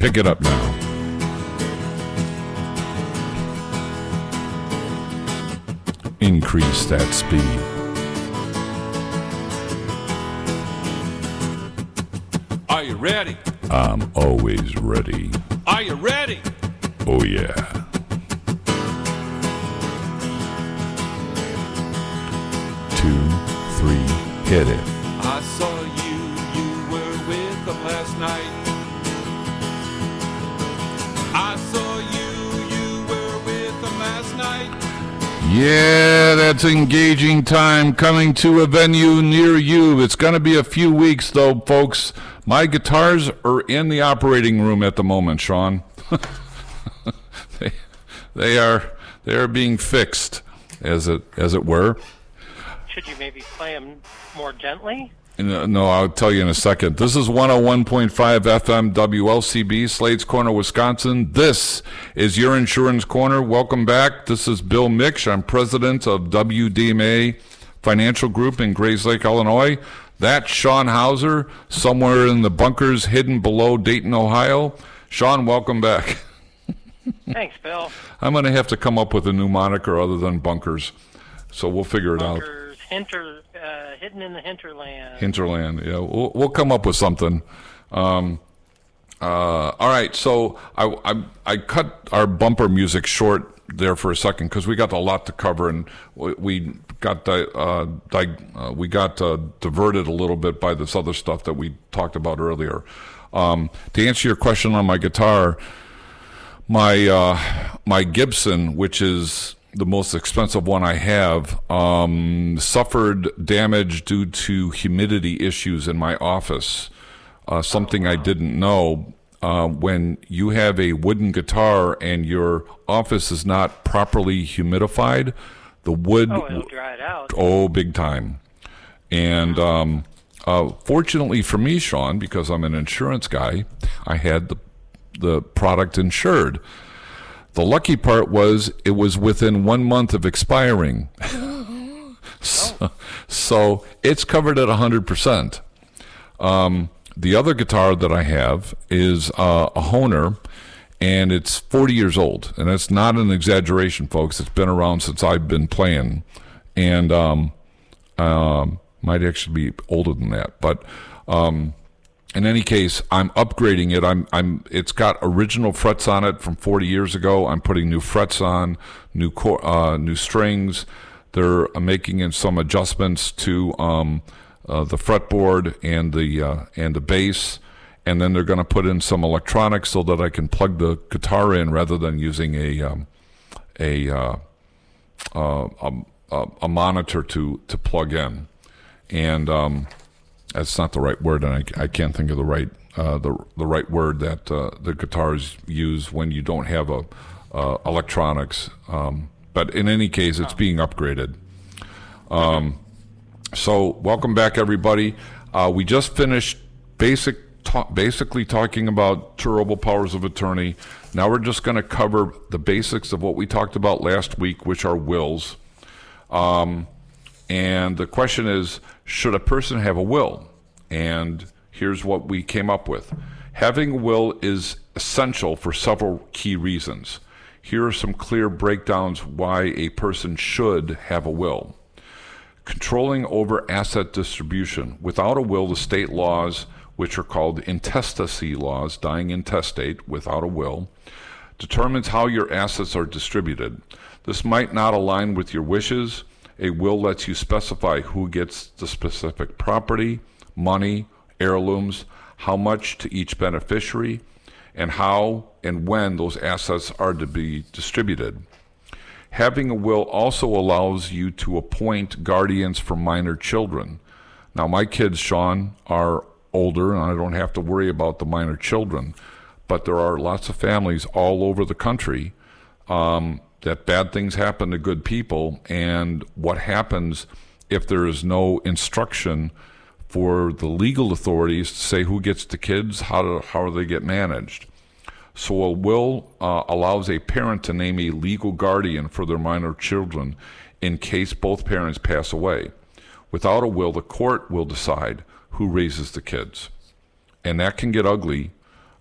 Pick it up now. Increase that speed. Are you ready? I'm always ready. Are you ready? Oh, yeah. Two, three, hit it. I saw you were with them last night. I saw you were with them last night. Yeah, that's engaging time coming to a venue near you. It's going to be a few weeks, though, folks. My guitars are in the operating room at the moment, Sean. they are being fixed, as it were. Should you maybe play them more gently? No, I'll tell you in a second. This is 101.5 FM WLCB, Slade's Corner, Wisconsin. This is your Insurance Corner. Welcome back. This is Bill Miksch. I'm president of WDMA Financial Group in Grayslake, Illinois. That's Sean Hauser, somewhere in the bunkers hidden below Dayton, Ohio. Sean, welcome back. Thanks, Bill. I'm going to have to come up with a new moniker other than bunkers, so we'll figure it out. Hidden in the hinterland. Hinterland, yeah. We'll come up with something. All right, so I cut our bumper music short there for a second because we got a lot to cover, and we got diverted a little bit by this other stuff that we talked about earlier. To answer your question on my guitar, my Gibson, which is the most expensive one I have, suffered damage due to humidity issues in my office. Something I didn't know. When you have a wooden guitar and your office is not properly humidified, the wood... Oh, it'll dry it out. Oh, big time. And fortunately for me, Sean, because I'm an insurance guy, I had the product insured. The lucky part was it was within 1 month of expiring. So it's covered at 100%. The other guitar that I have is a Hohner, and it's 40 years old. And that's not an exaggeration, folks. It's been around since I've been playing. And might actually be older than that. But in any case, I'm upgrading it. It's got original frets on it from 40 years ago. I'm putting new frets on, new strings. They're making in some adjustments to the fretboard and the bass, and then they're going to put in some electronics so that I can plug the guitar in rather than using a monitor to plug in. And that's not the right word, and I can't think of the right word that the guitars use when you don't have electronics. But in any case, it's being upgraded. So welcome back, everybody. We just finished basically talking about terrible powers of attorney. Now we're just going to cover the basics of what we talked about last week, which are wills. And the question is, should a person have a will? And here's what we came up with. Having a will is essential for several key reasons. Here are some clear breakdowns why a person should have a will. Controlling over asset distribution. Without a will, the state laws, which are called intestacy laws, dying intestate without a will, determines how your assets are distributed. This might not align with your wishes. A will lets you specify who gets the specific property, money, heirlooms, how much to each beneficiary, and how and when those assets are to be distributed. Having a will also allows you to appoint guardians for minor children. Now, my kids, Sean, are older, and I don't have to worry about the minor children, but there are lots of families all over the country that bad things happen to good people, and what happens if there is no instruction for the legal authorities to say who gets the kids, how do they get managed. So a will allows a parent to name a legal guardian for their minor children in case both parents pass away. Without a will, the court will decide who raises the kids. And that can get ugly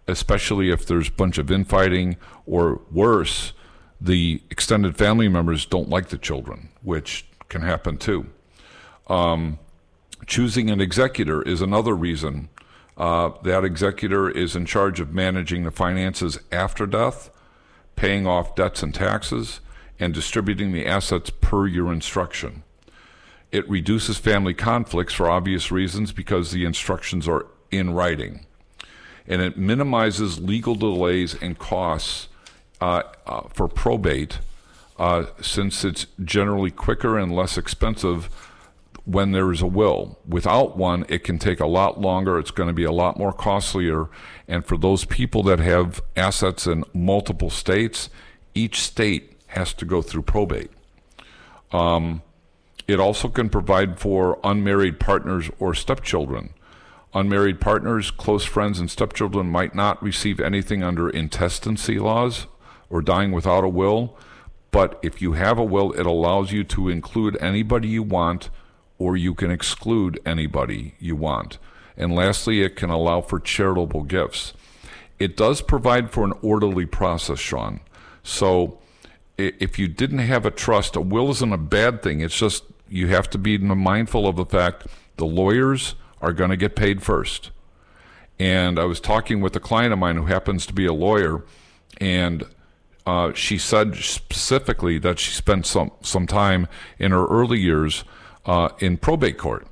especially if there's a bunch of infighting, or worse, the extended family members don't like the children, which can happen too. Choosing an executor is another reason. That executor is in charge of managing the finances after death, paying off debts and taxes, and distributing the assets per your instruction. It reduces family conflicts for obvious reasons because the instructions are in writing. And it minimizes legal delays and costs for probate, since it's generally quicker and less expensive when there is a will. Without one, it can take a lot longer. It's going to be a lot more costlier. And for those people that have assets in multiple states, each state has to go through probate. It also can provide for unmarried partners or stepchildren. Unmarried partners, close friends, and stepchildren might not receive anything under intestacy laws or dying without a will, but if you have a will, it allows you to include anybody you want, or you can exclude anybody you want. And lastly, it can allow for charitable gifts. It does provide for an orderly process, Sean. So if you didn't have a trust, a will isn't a bad thing. It's just you have to be mindful of the fact the lawyers are going to get paid first. And I was talking with a client of mine who happens to be a lawyer, and she said specifically that she spent some time in her early years in probate court.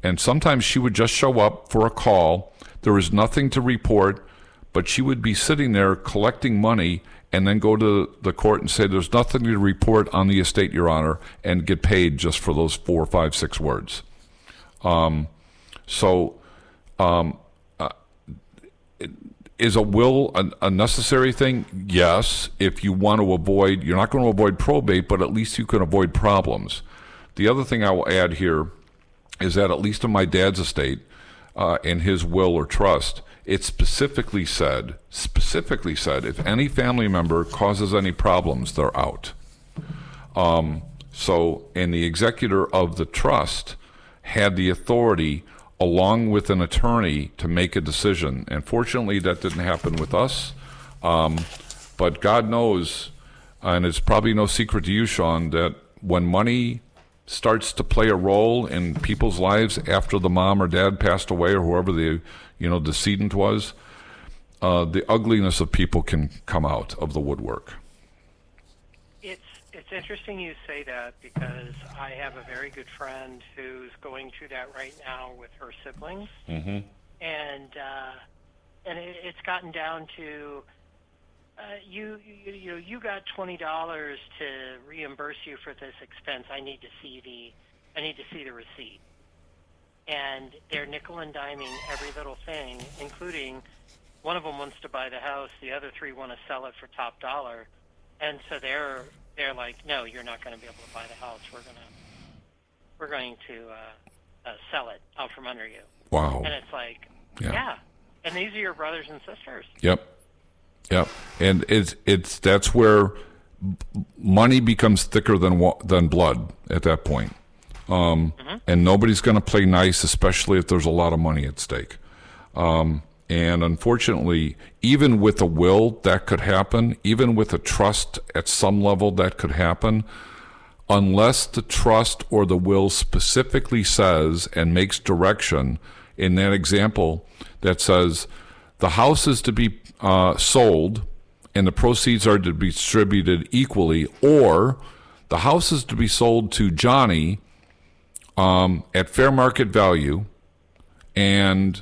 And sometimes she would just show up for a call. There was nothing to report, but she would be sitting there collecting money and then go to the court and say, there's nothing to report on the estate, Your Honor, and get paid just for those 4, 5, 6 words. Is a will a necessary thing? Yes, if you want to avoid, you're not going to avoid probate, but at least you can avoid problems. The other thing I will add here is that at least in my dad's estate, in his will or trust, it specifically said, if any family member causes any problems, they're out. And the executor of the trust had the authority, along with an attorney, to make a decision. And fortunately, that didn't happen with us. But God knows, and it's probably no secret to you, Sean, that when money starts to play a role in people's lives after the mom or dad passed away, or whoever the decedent was, the ugliness of people can come out of the woodwork. It's interesting you say that, because I have a very good friend who's going through that right now with her siblings, Mm-hmm. and it's gotten down to you got $20 to reimburse you for this expense. I need to see the receipt, and they're nickel and diming every little thing, including one of them wants to buy the house, the other 3 want to sell it for top dollar, and so they're like, no, you're not going to be able to buy the house. We're going to sell it out from under you. Wow. And it's like, yeah. And these are your brothers and sisters. Yep. And that's where money becomes thicker than blood at that point. And nobody's going to play nice, especially if there's a lot of money at stake. And unfortunately, even with a will, that could happen. Even with a trust at some level, that could happen. Unless the trust or the will specifically says and makes direction in that example that says the house is to be sold and the proceeds are to be distributed equally, or the house is to be sold to Johnny at fair market value, and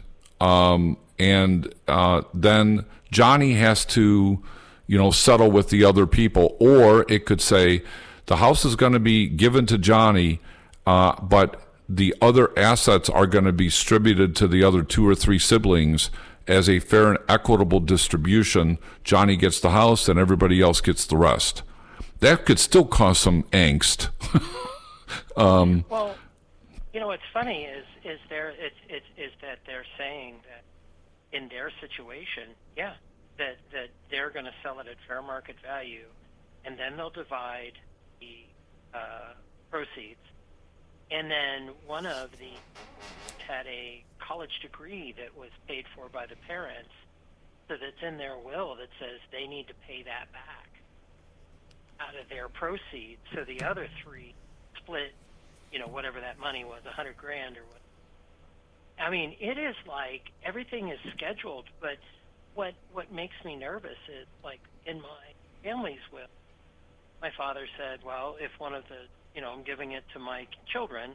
then Johnny has to, settle with the other people. Or it could say the house is going to be given to Johnny, but the other assets are going to be distributed to the other 2 or 3 siblings as a fair and equitable distribution. Johnny gets the house and everybody else gets the rest. That could still cause some angst. Well, what's funny is that they're saying that in their situation, that they're going to sell it at fair market value, and then they'll divide the proceeds. And then one of the had a college degree that was paid for by the parents, so that's in their will that says they need to pay that back out of their proceeds. So the other three split, whatever that money was, $100,000 or what. I mean, it is like everything is scheduled, but what makes me nervous is, like, in my family's will, my father said, well, if one of the, I'm giving it to my children,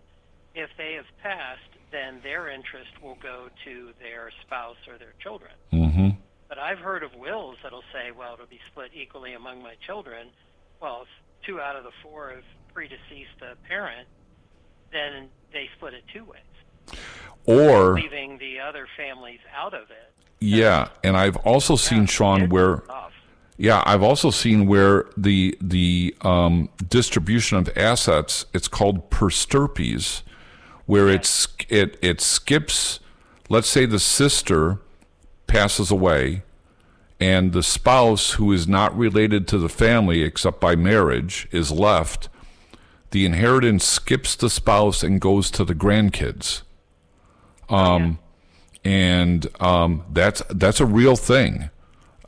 if they have passed, then their interest will go to their spouse or their children. Mm-hmm. But I've heard of wills that'll say, well, it'll be split equally among my children. Well, if 2 out of the 4 have predeceased the parent, then they split it 2 ways. Or leaving the other families out of it. Yeah, and I've also seen, Sean, where I've also seen where the distribution of assets, it's called per stirpes, where it skips. Let's say the sister passes away, and the spouse, who is not related to the family except by marriage, is left. The inheritance skips the spouse and goes to the grandkids. And that's a real thing.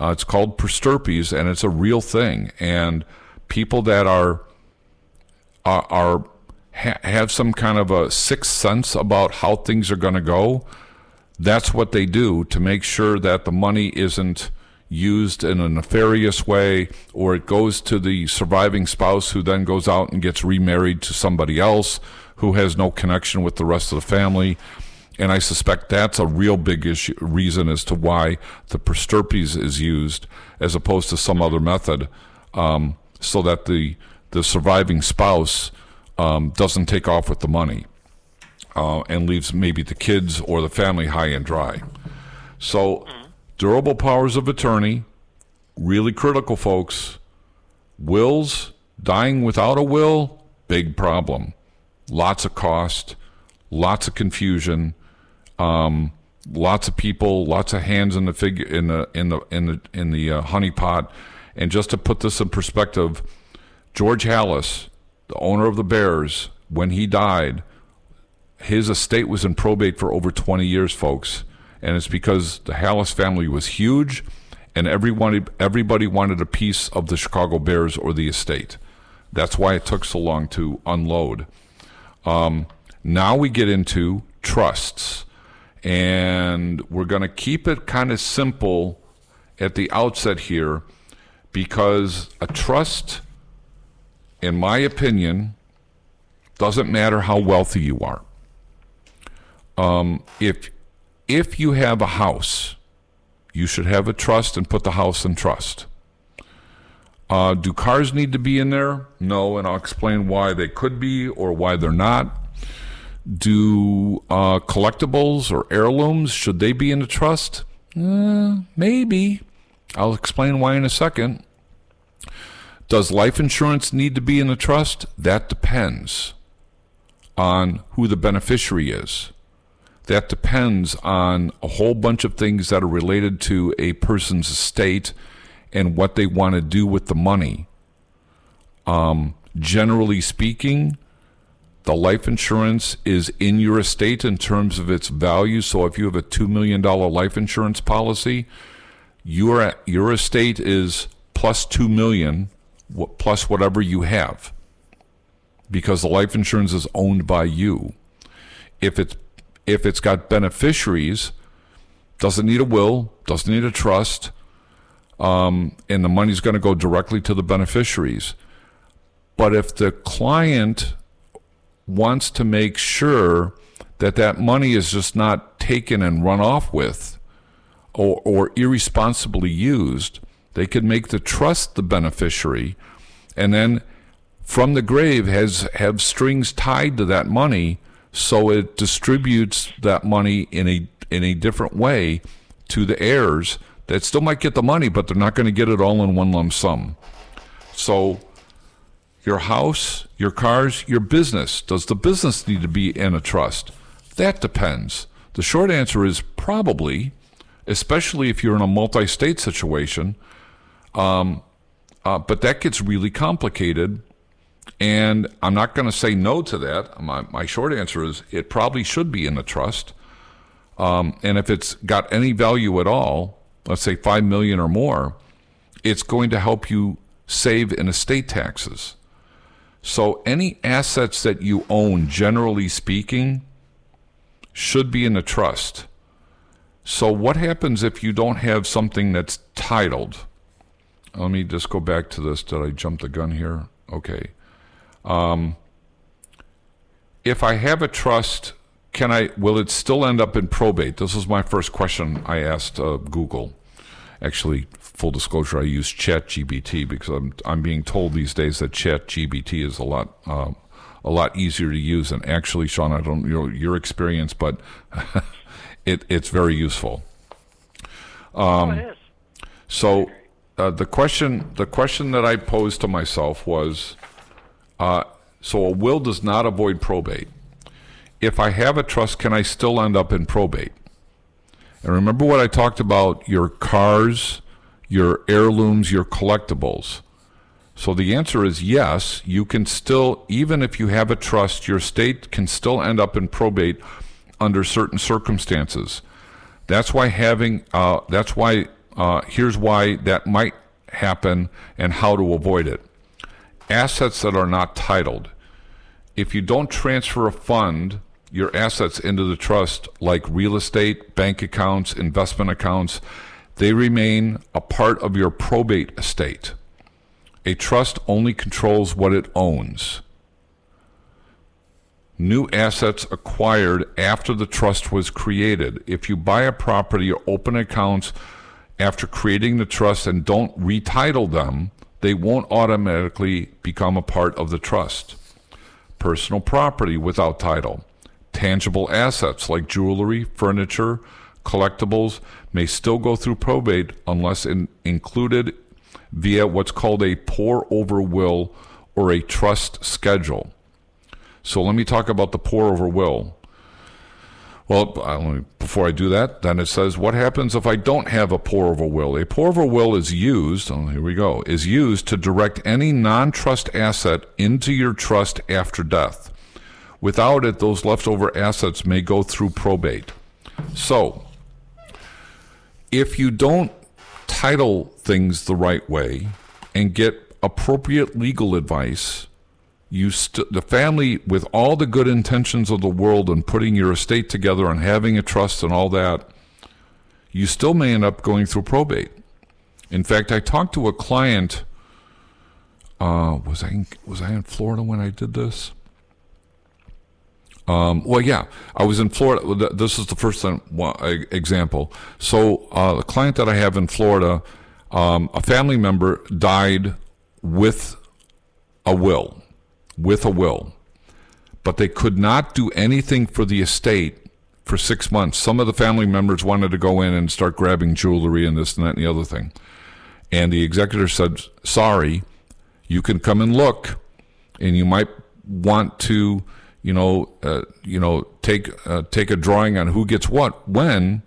It's called per stirpes, and it's a real thing. And people that have some kind of a sixth sense about how things are going to go, that's what they do to make sure that the money isn't used in a nefarious way, or it goes to the surviving spouse, who then goes out and gets remarried to somebody else who has no connection with the rest of the family. And I suspect that's a real big reason as to why the per stirpes is used as opposed to some other method, so that the surviving spouse doesn't take off with the money and leaves maybe the kids or the family high and dry. So durable powers of attorney, really critical, folks. Wills, dying without a will, big problem. Lots of cost, lots of confusion. Lots of people, lots of hands in the honey pot. And just to put this in perspective, George Halas, the owner of the Bears, when he died, his estate was in probate for over 20 years, folks. And it's because the Halas family was huge, and everybody wanted a piece of the Chicago Bears or the estate. That's why it took so long to unload. Now we get into trusts. And we're going to keep it kind of simple at the outset here, because a trust, in my opinion, doesn't matter how wealthy you are. If you have a house, you should have a trust and put the house in trust. Do cars need to be in there? No, and I'll explain why they could be or why they're not. Do collectibles or heirlooms, should they be in a trust? Maybe. I'll explain why in a second. Does life insurance need to be in a trust? That depends on who the beneficiary is. That depends on a whole bunch of things that are related to a person's estate and what they want to do with the money. Generally speaking, the life insurance is in your estate in terms of its value. So if you have a $2 million life insurance policy, your estate is plus $2 million, plus whatever you have, because the life insurance is owned by you. If it's got beneficiaries, doesn't need a will, doesn't need a trust, and the money's going to go directly to the beneficiaries. But if the client wants to make sure that that money is just not taken and run off with or irresponsibly used, they could make the trust the beneficiary, and then from the grave have strings tied to that money, so it distributes that money in a different way to the heirs that still might get the money, but they're not going to get it all in one lump sum. So your house, your cars, your business. Does the business need to be in a trust? That depends. The short answer is probably, especially if you're in a multi-state situation. But that gets really complicated, and I'm not going to say no to that. My short answer is it probably should be in a trust. And if it's got any value at all, let's say 5 million or more, it's going to help you save in estate taxes. So any assets that you own, generally speaking, should be in a trust. So what happens if you don't have something that's titled? Let me just go back to this. Did I jump the gun here? Okay. If I have a trust, will it still end up in probate? This was my first question I asked Google. Actually, full disclosure, I use ChatGPT because I'm being told these days that ChatGPT is a lot easier to use. And actually, Sean, I don't know your experience, but it's very useful. It is. So the question that I posed to myself was, so a will does not avoid probate. If I have a trust, can I still end up in probate? And remember what I talked about, your cars, your heirlooms, your collectibles. So the answer is yes, you can still, even if you have a trust, your estate can still end up in probate under certain circumstances. Here's why that might happen and how to avoid it. Assets that are not titled. If you don't transfer a fund, your assets into the trust, like real estate, bank accounts, investment accounts, they remain a part of your probate estate. A trust only controls what it owns. New assets acquired after the trust was created. If you buy a property or open accounts after creating the trust and don't retitle them, they won't automatically become a part of the trust. Personal property without title. Tangible assets like jewelry, furniture, collectibles may still go through probate unless included via what's called a pour-over will or a trust schedule. So let me talk about the pour-over will. Well, before I do that, then it says, what happens if I don't have a pour-over will? A pour-over will is used to direct any non-trust asset into your trust after death. Without it, those leftover assets may go through probate. So, if you don't title things the right way and get appropriate legal advice, the family, with all the good intentions of the world and putting your estate together and having a trust and all that, you still may end up going through probate. In fact, I talked to a client. Was I in Florida when I did this? I was in Florida. This is the first example. So the client that I have in Florida, a family member died with a will, but they could not do anything for the estate for 6 months. Some of the family members wanted to go in and start grabbing jewelry and this and that and the other thing. And the executor said, sorry, you can come and look, and you might want to take a drawing on who gets what, when,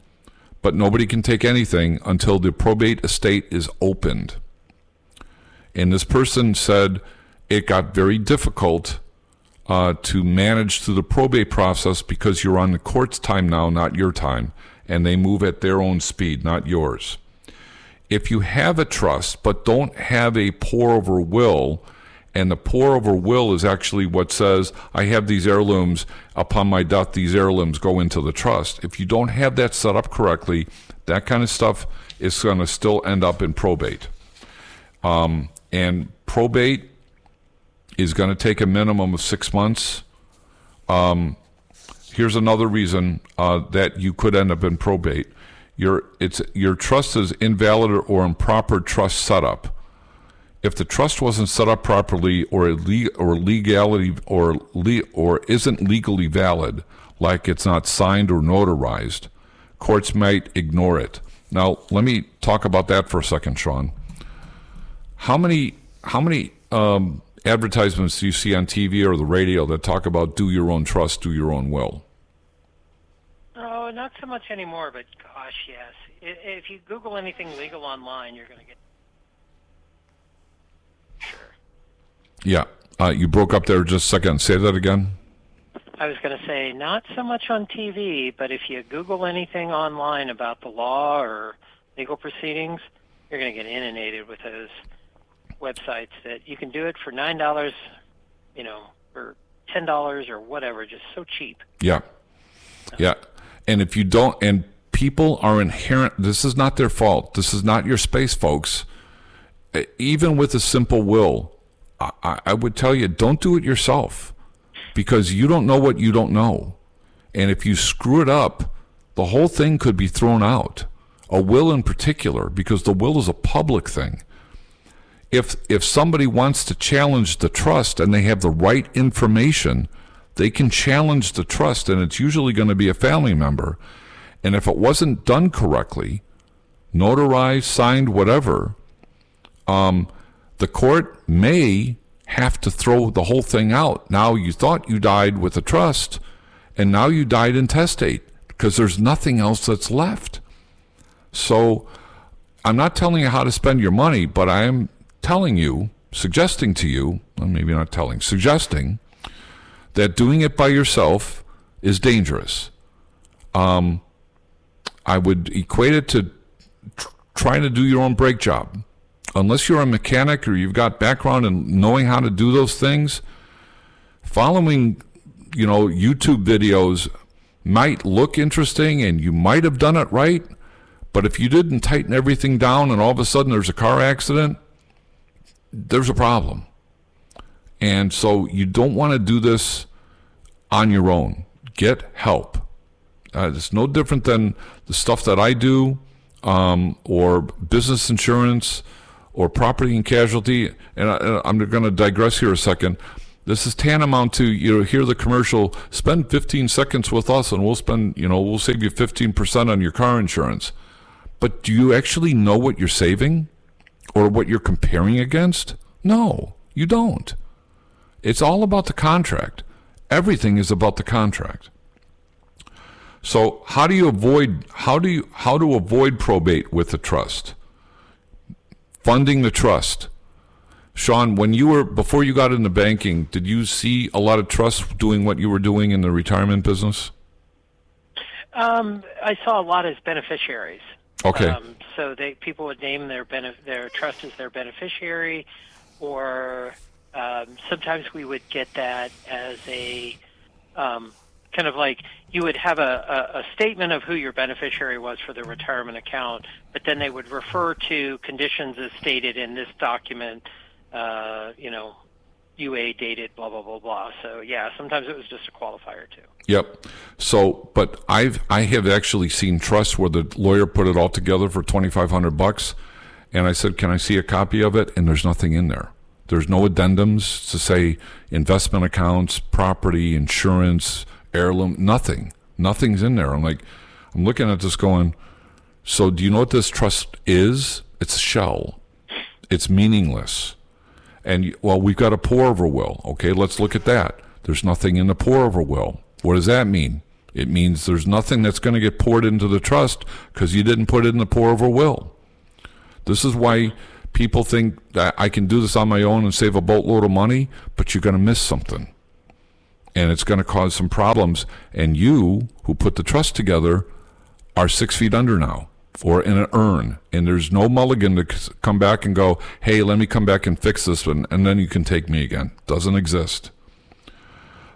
but nobody can take anything until the probate estate is opened. And this person said it got very difficult to manage through the probate process because you're on the court's time now, not your time, and they move at their own speed, not yours. If you have a trust but don't have a pour-over will, and the pour-over will is actually what says, I have these heirlooms, upon my death, these heirlooms go into the trust. If you don't have that set up correctly, that kind of stuff is going to still end up in probate. And probate is going to take a minimum of 6 months. Here's another reason that you could end up in probate. Your trust is invalid or improper trust setup. If the trust wasn't set up properly or isn't legally valid, like it's not signed or notarized, courts might ignore it. Now, let me talk about that for a second, Sean. How many advertisements do you see on TV or the radio that talk about do your own trust, do your own will? Oh, not so much anymore, but gosh, yes. If you Google anything legal online, you're going to get... Sure. Yeah. You broke up there just a second. Say that again. I was going to say, not so much on TV, but if you Google anything online about the law or legal proceedings, you're going to get inundated with those websites that you can do it for $9, or $10 or whatever, just so cheap. Yeah. Yeah. And if you don't, and people are inherent, this is not their fault. This is not your space, folks. Even with a simple will, I would tell you, don't do it yourself, because you don't know what you don't know. And if you screw it up, the whole thing could be thrown out. A will in particular, because the will is a public thing. If somebody wants to challenge the trust and they have the right information, they can challenge the trust, and it's usually going to be a family member. And if it wasn't done correctly, notarized, signed, whatever, the court may have to throw the whole thing out. Now you thought you died with a trust, and now you died intestate, because there's nothing else that's left. So I'm not telling you how to spend your money, but I am telling you, suggesting to you, well, maybe not telling, suggesting that doing it by yourself is dangerous. I would equate it to trying to do your own brake job. Unless you're a mechanic or you've got background in knowing how to do those things, following, YouTube videos might look interesting and you might have done it right, but if you didn't tighten everything down and all of a sudden there's a car accident, there's a problem. And so you don't want to do this on your own. Get help. It's no different than the stuff that I do, or business insurance, or property and casualty. And I'm going to digress here a second. This is tantamount to, hear the commercial, spend 15 seconds with us and we'll we'll save you 15% on your car insurance. But do you actually know what you're saving or what you're comparing against? No, you don't. It's all about the contract. Everything is about the contract. So how to avoid probate with the trust? Funding the trust. Sean, before you got into banking, did you see a lot of trusts doing what you were doing in the retirement business? I saw a lot as beneficiaries. Okay. So people would name their trust as their beneficiary, or sometimes we would get that as a kind of like you would have a statement of who your beneficiary was for the retirement account, but then they would refer to conditions as stated in this document, UA dated, blah, blah, blah, blah. So, yeah, sometimes it was just a qualifier, too. Yep. So, but I have actually seen trusts where the lawyer put it all together for $2,500, and I said, can I see a copy of it? And there's nothing in there. There's no addendums to say investment accounts, property, insurance, heirloom, nothing. Nothing's in there. I'm looking at this going, so do you know what this trust is? It's a shell. It's meaningless. And, well, we've got a pour-over will. Okay, let's look at that. There's nothing in the pour-over will. What does that mean? It means there's nothing that's going to get poured into the trust because you didn't put it in the pour-over will. This is why people think that I can do this on my own and save a boatload of money, but you're going to miss something. And it's going to cause some problems. And you, who put the trust together, are 6 feet under now, or in an urn. And there's no mulligan to come back and go, hey, let me come back and fix this one, and then you can take me again. Doesn't exist.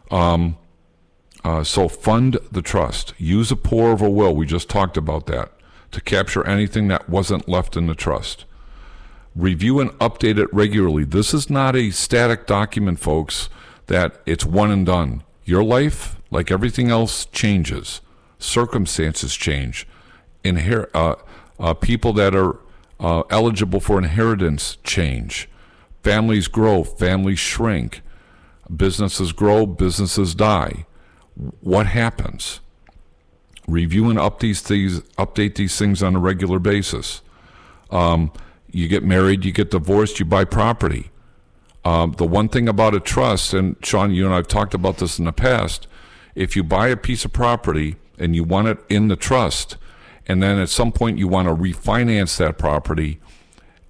So fund the trust. Use a pour-over will. We just talked about that, to capture anything that wasn't left in the trust. Review and update it regularly. This is not a static document, folks, that it's one and done. Your life, like everything else, changes. Circumstances change. People that are eligible for inheritance change. Families grow, families shrink. Businesses grow, businesses die. What happens? Review and update these things on a regular basis. You get married, you get divorced, you buy property. The one thing about a trust, and Sean, you and I have talked about this in the past, if you buy a piece of property and you want it in the trust, and then at some point you want to refinance that property,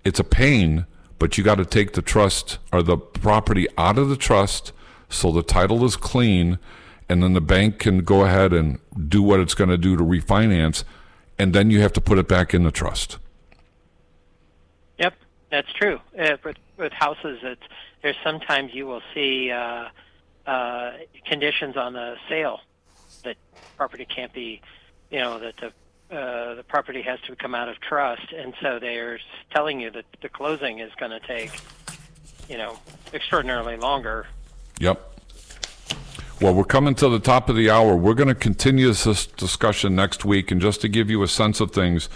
it's a pain, but you got to take the trust or the property out of the trust so the title is clean, and then the bank can go ahead and do what it's going to do to refinance, and then you have to put it back in the trust. Yep, that's true. With houses, there's sometimes you will see conditions on the sale that property can't be, that the property has to come out of trust, and so they're telling you that the closing is going to take, extraordinarily longer. Yep. Well, we're coming to the top of the hour. We're going to continue this discussion next week, and just to give you a sense of things,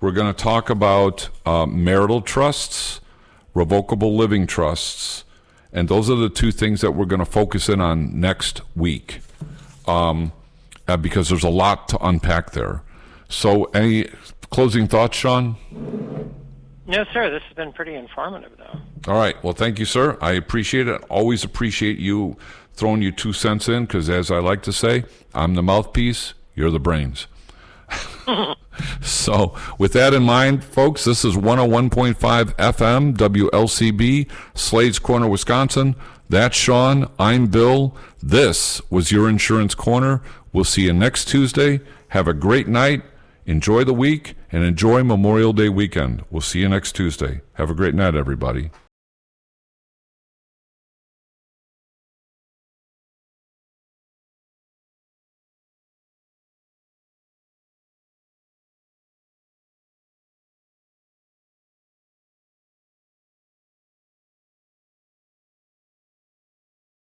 we're going to talk about marital trusts, revocable living trusts, and those are the two things that we're going to focus in on next week, because there's a lot to unpack there. So any closing thoughts, Sean? No, sir. This has been pretty informative, though. All right. Well, thank you, sir. I appreciate it. Always appreciate you throwing your 2 cents in, because as I like to say, I'm the mouthpiece, you're the brains. So with that in mind, folks, this is 101.5 FM, WLCB, Slade's Corner, Wisconsin. That's Sean. I'm Bill. This was your Insurance Corner. We'll see you next Tuesday. Have a great night. Enjoy the week and enjoy Memorial Day weekend. We'll see you next Tuesday. Have a great night, everybody.